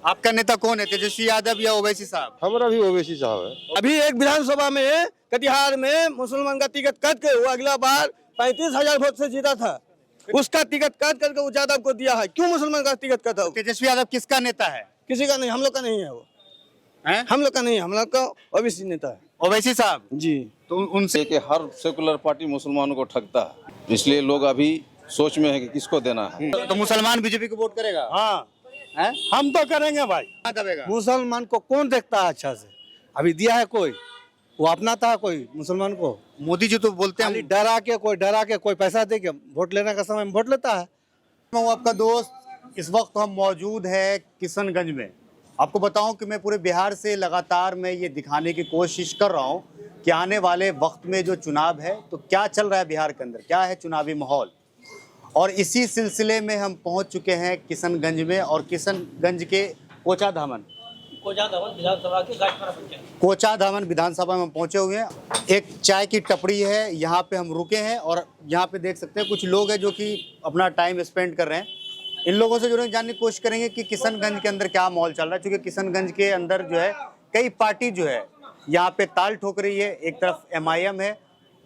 आपका नेता कौन है, तेजस्वी यादव या ओवैसी साहब? हमारा भी ओवैसी साहब है। अभी एक विधानसभा में कटिहार में मुसलमान का टिकट काट के वो अगला बार 35,000 वोट से जीता था, उसका टिकट काट करके वो यादव को दिया है। क्यों मुसलमान का टिकट काटा? तेजस्वी यादव किसका नेता है? किसी का नहीं, हम लोग का नहीं है वो, हैं? हम लोग का नहीं, हम लोग का ओबीसी नेता है ओवैसी साहब जी। तो उनसे कि हर सेकुलर पार्टी मुसलमानों को ठगता है, इसलिए लोग अभी सोच में है कि किसको देना है। तो मुसलमान बीजेपी को वोट करेगा? हाँ हैं? हम तो करेंगे भाई। कहाँ दबेगा? मुसलमान को कौन देखता है अच्छा से? अभी दिया है कोई, वो अपनाता है कोई मुसलमान को? मोदी जी तो बोलते खाली हैं डरा के कोई पैसा दे के वोट लेने का समय में वोट लेता है। मैं हूं आपका दोस्त। इस वक्त हम मौजूद है किशनगंज में। आपको बताऊं कि मैं पूरे बिहार से लगातार मैं ये दिखाने की कोशिश कर रहा हूं कि आने वाले वक्त में जो चुनाव है तो क्या चल रहा है बिहार के अंदर, क्या है चुनावी माहौल। और इसी सिलसिले में हम पहुंच चुके हैं किशनगंज में, और किशनगंज के कोचाधामन विधानसभा की गाजपुरा पंचायत कोचाधामन विधानसभा में पहुंचे हुए हैं। एक चाय की टपरी है, यहाँ पे हम रुके हैं और यहाँ पे देख सकते हैं कुछ लोग हैं जो कि अपना टाइम स्पेंड कर रहे हैं। इन लोगों से जो है जानने की कोशिश करेंगे कि किशनगंज के अंदर क्या माहौल चल रहा है, क्योंकि किशनगंज के अंदर जो है कई पार्टी जो है यहाँ पे ताल ठोक रही है। एक तरफ MIM है,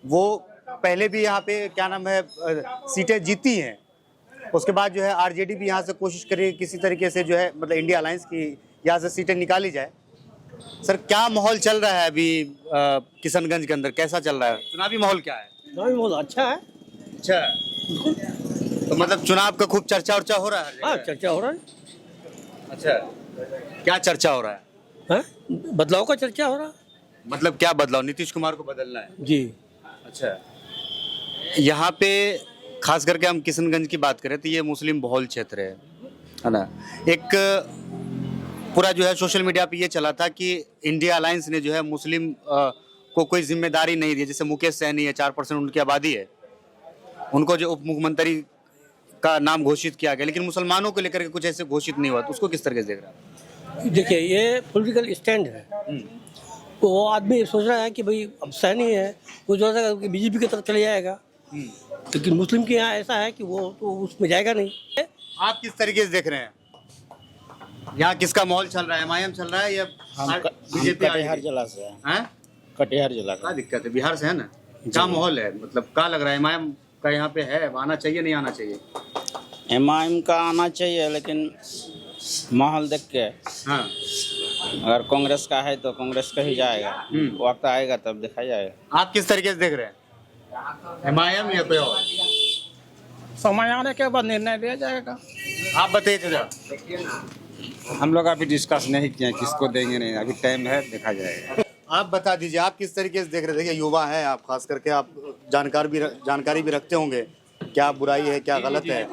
वो पहले भी यहाँ पे क्या नाम है सीटें जीती हैं। उसके बाद जो है RJD भी यहाँ से कोशिश करेगी किसी तरीके से जो है मतलब इंडिया अलायंस की यहाँ से सीटें निकाली जाए। सर क्या माहौल चल रहा है अभी किशनगंज के अंदर, कैसा चल रहा है चुनावी माहौल, क्या है? चुनावी माहौल अच्छा है। अच्छा, तो मतलब चुनाव का खूब चर्चा उर्चा हो रहा है? हाँ चर्चा हो रहा है। अच्छा, क्या चर्चा हो रहा है? हाँ? बदलाव का चर्चा हो रहा है मतलब क्या बदलाव? नीतीश कुमार को बदलना है? जी। अच्छा, यहाँ पे खास करके हम किशनगंज की बात करें तो ये मुस्लिम बहुल क्षेत्र है ना। एक पूरा जो है सोशल मीडिया पे ये चला था कि इंडिया अलायंस ने जो है मुस्लिम को कोई जिम्मेदारी नहीं दी। जैसे मुकेश सहनी है, 4% उनकी आबादी है, उनको जो उप मुख्यमंत्री का नाम घोषित किया गया, लेकिन मुसलमानों को लेकर के कुछ ऐसे घोषित नहीं हुआ। तो उसको किस तरह से देख रहा है? देखिए ये पॉलिटिकल स्टैंड है, तो वो आदमी सोच रहा है कि भाई अब सैनी है, वो जो है कि बीजेपी की तरफ चले जाएगा, लेकिन मुस्लिम के यहाँ ऐसा है कि वो तो उसमें जाएगा नहीं। आप किस तरीके से देख रहे हैं यहाँ किसका माहौल चल रहा है? MIM चल रहा है या बीजेपी? कटिहार जिला से है। कटिहार जिला क्या दिक्कत है? बिहार से है ना। क्या माहौल है, मतलब क्या लग रहा है MIM का यहाँ पे है, आना चाहिए नहीं आना चाहिए? MIM का आना चाहिए, लेकिन माहौल देख के हाँ, अगर कांग्रेस का है तो कांग्रेस का ही जाएगा, वक्त आएगा तब देखा जाएगा। आप किस तरीके से देख रहे हैं, MIM या कोई और? समय आने के बाद निर्णय लिया जाएगा। आप बताइए जरा। हम लोग अभी डिस्कस नहीं किए किसको देंगे, नहीं अभी टाइम है, देखा जाएगा। आप बता दीजिए आप किस तरीके से देख रहे थे? देखिए युवा हैं आप, खास करके आप जानकारी भी रखते होंगे क्या बुराई है क्या गलत है।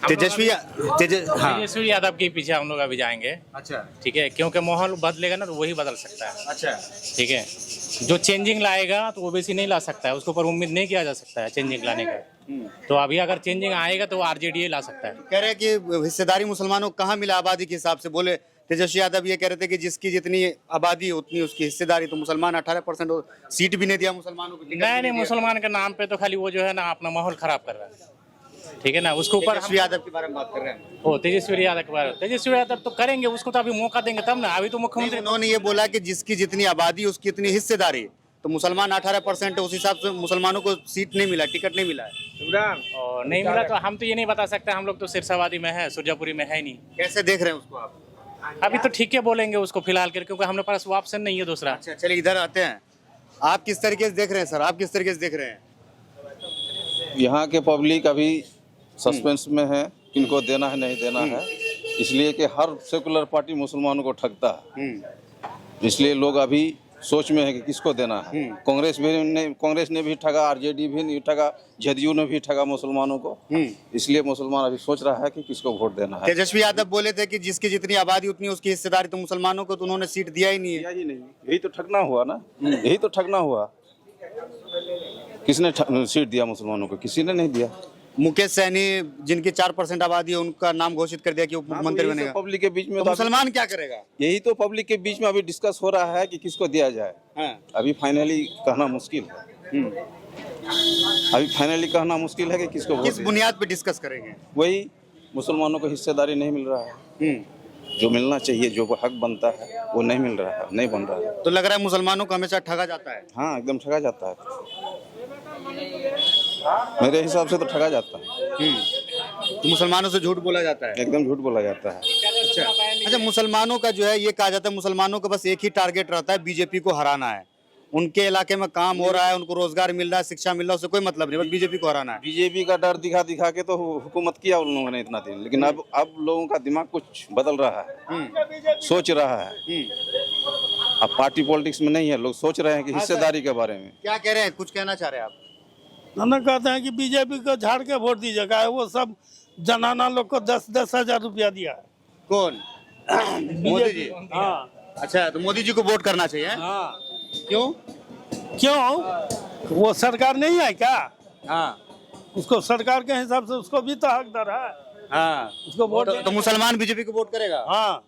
तेजस्वी यादव के पीछे हम लोग अभी जाएंगे। अच्छा, ठीक है, क्योंकि माहौल बदलेगा ना तो वही बदल सकता है। अच्छा, ठीक है, जो चेंजिंग लाएगा तो ओबीसी नहीं ला सकता है, उसके ऊपर उम्मीद नहीं किया जा सकता है चेंजिंग लाने का। तो अभी अगर चेंजिंग आएगा तो RJD ला सकता है। कह रहे हैं कि हिस्सेदारी मुसलमानों को कहाँ मिला आबादी के हिसाब से? बोले तेजस्वी यादव ये कह रहे थे कि जिसकी जितनी आबादी है उतनी उसकी हिस्सेदारी। तो मुसलमान 18% सीट भी नहीं दिया मुसलमानों को। नहीं, मुसलमान के नाम पे तो खाली वो जो है ना अपना माहौल खराब कर रहा है। ठीक है ना, उसके ऊपर तेजस्वी यादव के बारे में बात कर रहे हैं। ओ तेजस्वी यादव के बारे में, तेजस्वी यादव तो करेंगे, उसको तो अभी मौका देंगे तब ना। अभी तो मुख्यमंत्री उन्होंने ये बोला कि जिसकी जितनी आबादी उसकी इतनी हिस्सेदारी। तो मुसलमान 18% है, उस हिसाब से मुसलमानों को सीट नहीं मिला, टिकट नहीं मिला है। और नहीं मिला तो हम तो ये नहीं बता सकते, हम लोग तो सिरसाबादी में है, सुरजापुरी में है नहीं। कैसे देख रहे हैं उसको आप? अभी तो ठीक है बोलेंगे उसको फिलहाल कर, क्योंकि हमारे पास वो ऑप्शन नहीं है दूसरा। अच्छा चलिए इधर आते हैं। आप किस तरीके से देख रहे हैं सर, आप किस तरीके से देख रहे हैं? यहाँ के पब्लिक अभी सस्पेंस में है, किनको देना है नहीं देना है, इसलिए कि हर सेकुलर पार्टी मुसलमानों को ठगता है, इसलिए लोग अभी सोच में है कि किसको देना है। कांग्रेस ने भी ठगा, RJD भी नहीं ठगा, जदयू ने भी ठगा मुसलमानों को, इसलिए मुसलमान अभी सोच रहा है कि किसको वोट देना है। तेजस्वी यादव बोले थे कि जिसकी जितनी आबादी उतनी उसकी हिस्सेदारी। तो मुसलमानों को तो उन्होंने सीट दिया ही नहीं है। यही तो ठगना हुआ ना, यही तो ठगना हुआ। किसने सीट दिया मुसलमानों को? किसी ने नहीं दिया। मुकेश सहनी जिनकी 4% आबादी है उनका नाम घोषित कर दिया कि उप मुख्यमंत्री बनेगा। पब्लिक के बीच में तो मुसलमान क्या करेगा? यही तो पब्लिक के बीच में अभी डिस्कस हो रहा है कि किसको दिया जाए। अभी फाइनली कहना मुश्किल है। अभी फाइनली कहना मुश्किल है कि किसको किस बुनियाद पे डिस्कस करेंगे? वही मुसलमानों को हिस्सेदारी नहीं मिल रहा है, जो मिलना चाहिए, जो हक बनता है वो नहीं मिल रहा है, नहीं बन रहा है। तो लग रहा है मुसलमानों को हमेशा ठगा जाता है। हाँ, एकदम ठगा जाता है, मेरे हिसाब से तो ठगा जाता है, तो मुसलमानों से झूठ बोला जाता है। एकदम झूठ बोला जाता है। अच्छा, मुसलमानों का जो है ये कहा जाता है, मुसलमानों का बस एक ही टारगेट रहता है, बीजेपी को हराना है। उनके इलाके में काम हो रहा है, उनको रोजगार मिल रहा है, शिक्षा मिल रहा है, उससे कोई मतलब नहीं, बस बीजेपी को हराना है। बीजेपी का डर दिखा दिखा के तो हुकूमत किया उन लोगों ने इतना दिन, लेकिन अब लोगों का दिमाग कुछ बदल रहा है, सोच रहा है। अब पार्टी पॉलिटिक्स में नहीं है, लोग सोच रहे हैं कि हिस्सेदारी के बारे में। क्या कह रहे हैं, कुछ कहना चाह रहे हैं आप? हम कहते हैं कि बीजेपी को झाड़ के वोट दीजिएगा। वो सब जनाना लोग को 10-10 हजार रुपया दिया है। कौन? मोदी जी? हाँ अच्छा, तो मोदी जी को वोट करना चाहिए, हैं? हाँ। क्यों? क्यों? वो सरकार नहीं है क्या? हाँ उसको सरकार के हिसाब से उसको भी तो हकदार है, हाँ। उसको वोट तो मुसलमान बीजेपी को वोट करेगा? हाँ,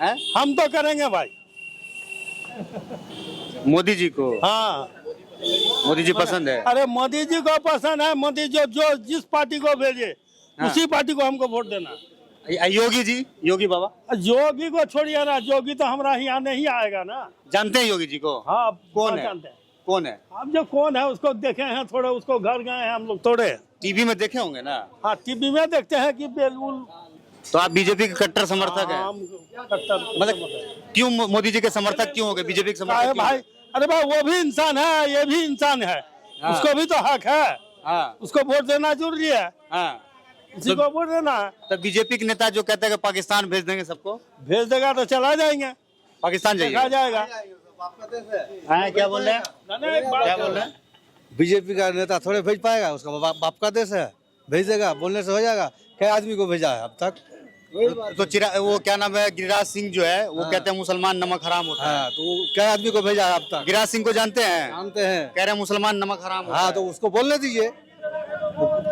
हैं? हम तो करेंगे भाई। मोदी जी को? हाँ, मोदी जी पसंद है? अरे मोदी जी को पसंद है। मोदी जो जिस पार्टी को भेजे उसी पार्टी को हमको वोट देना। योगी जी, योगी बाबा? योगी को छोड़िए ना, योगी तो हमारा यहाँ नहीं आएगा ना। जानते हैं योगी जी को? हाँ, कौन है? जानते हैं। कौन है? अब जो कौन है उसको देखे हैं थोड़े, उसको घर गए हैं हम लोग थोड़े। टीवी में देखे होंगे ना? हाँ, टीवी में देखते हैं कि बिल्कुल। तो आप बीजेपी के कट्टर समर्थक हैं? मतलब क्यों मोदी जी के समर्थक क्यों हो गए, बीजेपी के समर्थक क्यों हो भाई, गए? अरे भाई वो भी इंसान है, ये भी इंसान है, उसको भी तो हक है, हाँ उसको वोट देना जरूरी है, हाँ। उसी को वोट देना है। तो बीजेपी के नेता जो कहते हैं कि पाकिस्तान भेज देंगे सबको, भेज देगा तो चला जाएंगे, पाकिस्तान देखा जाइए। जाएगा। हाँ, क्या बोल रहे हैं? क्या बोल रहे हैं? बीजेपी का नेता थोड़े भेज पाएगा, उसका बाप का देश है, भेजेगा, बोलने से हो जाएगा। क्या आदमी को भेजा है अब तक? तो वो क्या नाम है, गिरिराज सिंह जो है वो कहते हैं मुसलमान नमक हराम होता है। हाँ, तो वो क्या आदमी को भेजा है अब तक? गिरिराज सिंह को जानते हैं? जानते हैं। कह रहे हैं मुसलमान नमक हराम होता हाँ, है। तो उसको बोलने दीजिए,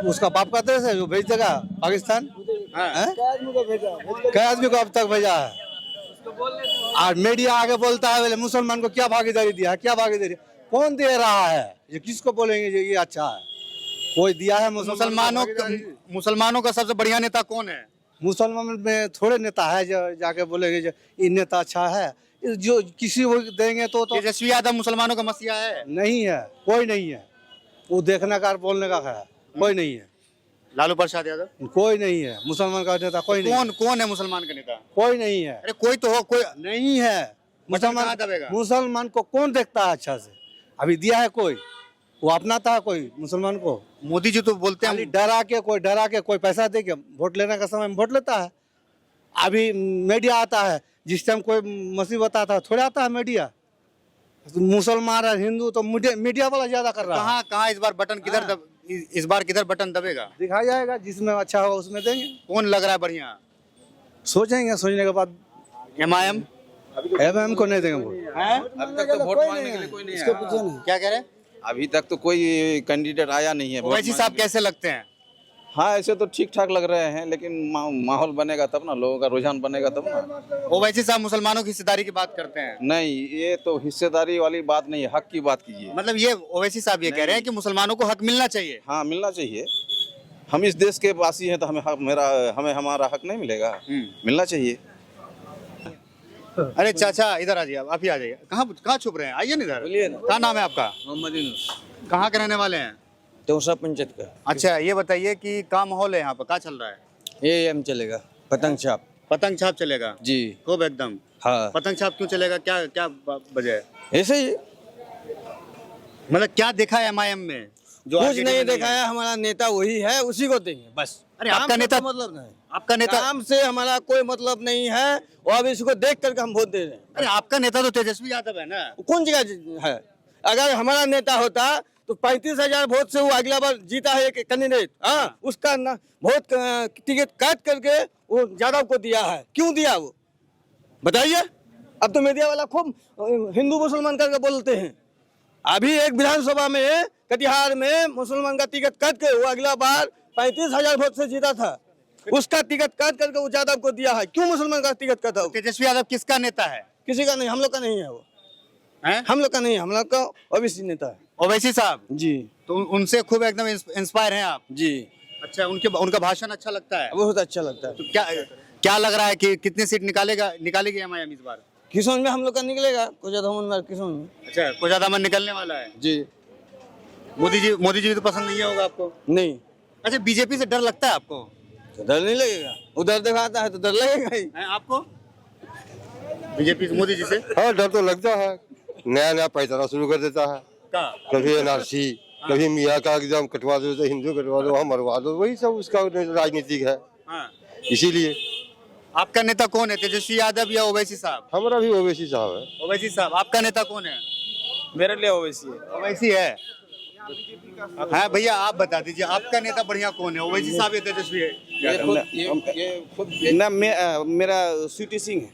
उसका बाप का देश है, जो भेज देगा पाकिस्तान। हाँ। हैं? क्या आदमी को अब तक भेजा है? और मीडिया आगे बोलता है बोले मुसलमान को क्या भागीदारी दिया है, क्या भागीदारी? कौन दे रहा है? ये किसको बोलेंगे ये अच्छा है? कोई दिया है मुसलमानों का सबसे बढ़िया नेता कौन है? मुसलमान में थोड़े नेता है जो जाके बोलेंगे जो ये नेता अच्छा है, जो किसी को देंगे तो तेजस्वी यादव मुसलमानों का मसीहा है? नहीं है, कोई नहीं है। वो देखने का और बोलने का है, कोई नहीं है। लालू प्रसाद यादव? कोई नहीं है मुसलमान का नेता, कोई नहीं। कौन है मुसलमान का नेता? कोई नहीं है। अरे कोई तो हो, कोई नहीं है कहाँ दबेगा? मुसलमान को कौन देखता है अच्छा से? अभी दिया है कोई? वो अपनाता है कोई मुसलमान को? मोदी जी तो बोलते खाली हैं डरा के कोई पैसा दे के वोट लेने का समय में वोट लेता है। अभी मीडिया आता है, जिस टाइम कोई मुसीबत आता है थोड़ा आता है मीडिया। मुसलमान और हिंदू तो मीडिया वाला ज्यादा कर रहा है। कहाँ इस बार बटन किधर इस बार किधर बटन दबेगा? दिखाया जाएगा, जिसमें अच्छा होगा उसमें देंगे। कौन लग रहा है बढ़िया? सोचेंगे, सोचने के बाद MIM? एमएम को नहीं देंगे वोट। अभी तक तो वोट मांगने के लिए कोई नहीं आया। क्या कह रहे हैं? अभी तक तो कोई कैंडिडेट आया नहीं है। ओवैसी साहब कैसे लगते हैं? हाँ, ऐसे तो ठीक ठाक लग रहे हैं, लेकिन माहौल बनेगा तब ना, लोगों का रुझान बनेगा तब ना। ओवैसी साहब मुसलमानों की हिस्सेदारी की बात करते हैं। नहीं, ये तो हिस्सेदारी वाली बात नहीं है, हक की बात कीजिए। मतलब ये ओवैसी साहब ये कह रहे हैं कि मुसलमानों को हक मिलना चाहिए। हाँ, मिलना चाहिए। हम इस देश के वासी हैं तो हमें हमारा हक नहीं मिलेगा? मिलना चाहिए। अरे चाचा इधर आ जाइए, आप ही आ जाइए। कहाँ छुप रहे हैं, आइए ना इधर। क्या नाम है आपका? मोहम्मद यूनुस, कहाँ के रहने वाले हैं? तोसा पंचायत का। अच्छा, ये बताइए कि क्या माहौल है यहाँ पर, क्या चल रहा है? ये एम चलेगा, पतंग छाप। पतंग छाप चलेगा जी खूब एकदम? हाँ, पतंग छाप क्यों चलेगा, क्या क्या वजह है? ऐसे ही मतलब क्या देखा है MIM में जो कुछ RJD नहीं में देखा है। हमारा नेता वही है, उसी को देंगे बस। अरे आपका नेता, मतलब नहीं, आपका नेता, काम से हमारा कोई मतलब नहीं है, और अब इसको देख करके हम वोट दे रहे हैं। अरे आपका नेता तो तेजस्वी यादव है ना? कौन जगह है? अगर हमारा नेता होता तो 35,000 वोट से वो अगला बार जीता है एक कैंडिडेट। हाँ, उसका ना वोट टिकट काट करके वो यादव को दिया है। क्यों दिया वो बताइए? अब तो मीडिया वाला खूब हिंदू मुसलमान करके बोलते हैं। अभी एक विधानसभा में कटिहार में मुसलमान का टिकट काट के वो अगला बार 35,000 वोट से जीता था, उसका टिकट काट करके वो यादव को दिया है। क्यों मुसलमान का टिकट काटा? तेजस्वी यादव किसका नेता है? किसी का नहीं, हम लोग का नहीं है वो, हैं? हम लोग का नहीं, हम लोग का ओबीसी नेता है। ओवैसी साहब? जी तो उनसे खूब एकदम इंस्पायर हैं आप? जी, अच्छा, उनका भाषण अच्छा लगता है? बहुत अच्छा लगता है। तो क्या लग रहा है कि कितनी सीट निकालेगी एमआईएम इस बार? किशोर में हम लोग का निकलेगा कुछ ज्यादा उम्मीदवार किशोर में। अच्छा, कोई ज्यादा मन निकलने वाला है? जी मोदी जी भी तो पसंद नहीं होगा आपको? नहीं, अच्छा, बीजेपी से डर लगता है आपको? तो डर नहीं लगेगा, उधर दिखाता है तो डर लगेगा ही। है आपको बीजेपी मोदी जी से? हाँ, डर तो लगता है। नया नया पैसा शुरू कर देता है, का कभी एनआरसी, कभी मियाँ का एकदम कटवा दो, तो हिंदू कटवा दो, हम मरवा दो, वही सब उसका राजनीतिक है। हाँ। इसीलिए आपका नेता कौन है, तेजस्वी यादव या ओवैसी साहब? हमारा भी ओवैसी साहब है। ओवैसी साहब, आपका नेता कौन है? मेरे लिए ओवैसी है। ओवैसी है। हाँ भैया, आप बता दीजिए आपका नेता बढ़िया कौन है, ओवैसी साहब या तेजस्वी है? ना मेरा स्वीटी सिंह है।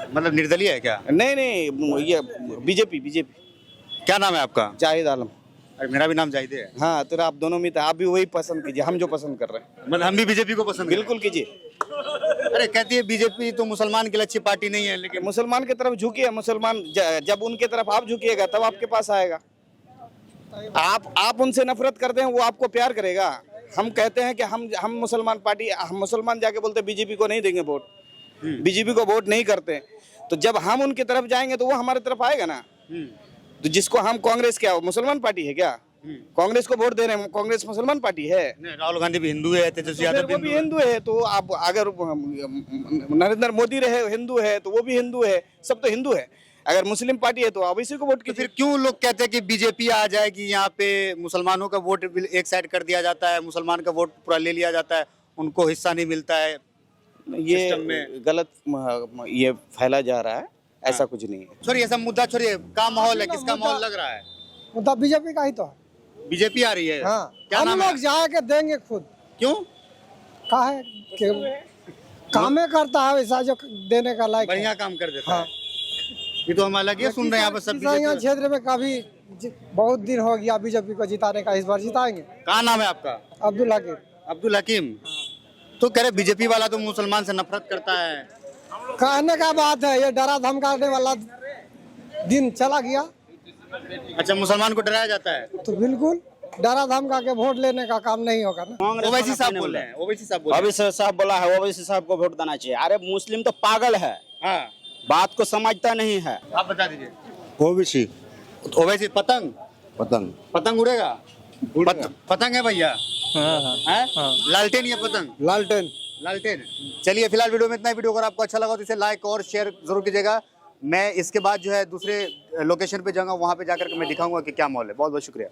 मतलब निर्दलीय है क्या? नहीं, ये बीजेपी। क्या नाम है आपका? जाहिद आलम। अरे मेरा भी नाम जाहिद है। हाँ, तो आप दोनों में तो आप भी वही पसंद कीजिए, हम जो पसंद कर रहे हैं मतलब हम भी बीजेपी को पसंद बिल्कुल कीजिए। अरे कहती है बीजेपी तो मुसलमान के लिए अच्छी पार्टी नहीं है, लेकिन मुसलमान की तरफ झुकिए, मुसलमान जब उनके तरफ आप झुकिएगा तब आपके पास आएगा। आप उनसे नफरत करते हैं, वो आपको प्यार करेगा। हम कहते हैं कि हम मुसलमान पार्टी, हम मुसलमान जाके बोलते बीजेपी को नहीं देंगे वोट, बीजेपी को वोट नहीं करते, तो जब हम उनकी तरफ जाएंगे तो वो हमारे तरफ आएगा ना। तो जिसको हम कांग्रेस, क्या मुसलमान पार्टी है क्या? कांग्रेस को वोट दे रहे हैं, कांग्रेस मुसलमान पार्टी है? राहुल गांधी भी हिंदू है, तेजस्वी यादव वो भी हिंदू है। तो आप अगर नरेंद्र मोदी रहे हिंदू है तो वो भी हिंदू है, सब तो हिंदू है। अगर मुस्लिम पार्टी है तो आप इसी को वोट तो कीजिए। फिर क्यों लोग कहते हैं कि बीजेपी आ जाएगी, यहाँ पे मुसलमानों का वोट एक साइड कर दिया जाता है, मुसलमान का वोट पूरा ले लिया जाता है, उनको हिस्सा नहीं मिलता है? ये सिस्टम में गलत ये फैला जा रहा है, ऐसा कुछ नहीं है। छोड़िए, ये सब मुद्दा छोड़िए, क्या माहौल है, किसका माहौल लग रहा है? मुद्दा बीजेपी का ही तो है। बीजेपी आ रही है? हाँ, क्या हम नाम लोग है? जाके देंगे खुद। क्यों? का है कि कामे करता है वैसा जो देने का लायक है। बढ़िया काम कर देता हाँ। है। ये तो हम अलग ही सुन रहे हैं यहाँ पर सब किसान यहाँ बीजेपी। क्षेत्र में कभी बहुत दिन हो गया बीजेपी को जिताने का, इस बार जिताएंगे। क्या नाम है आपका? अब्दुल हकीम। अब्दुल हकीम। तो कह रहे बीजेपी वाला तो मुसलमान से नफरत करता है। कहने का बात है, ये डरा धमकाने वाला दिन चला गया। अच्छा, मुसलमान को डराया जाता है? तो बिल्कुल डरा धमका के वोट लेने का काम नहीं होगा ना। ओवैसी साहब बोल रहे हैं, ओवैसी साहब बोल रहे हैं। ओवैसी साहब बोला है, ओवैसी साहब को वोट देना चाहिए। अरे मुस्लिम तो पागल है, हाँ, बात को समझता नहीं है। आप बता दीजिए। ओवैसी। ओवैसी पतंग पतंग उड़ेगा? पतंग है भैया? हाँ, लालटेन या पतंग? लालटेन। चलिए, फिलहाल वीडियो में इतना ही। वीडियो अगर आपको अच्छा लगा तो इसे लाइक और शेयर जरूर कीजिएगा। मैं इसके बाद जो है दूसरे लोकेशन पे जाऊंगा, वहां पे जाकर के मैं दिखाऊंगा कि क्या माहौल है। बहुत बहुत शुक्रिया।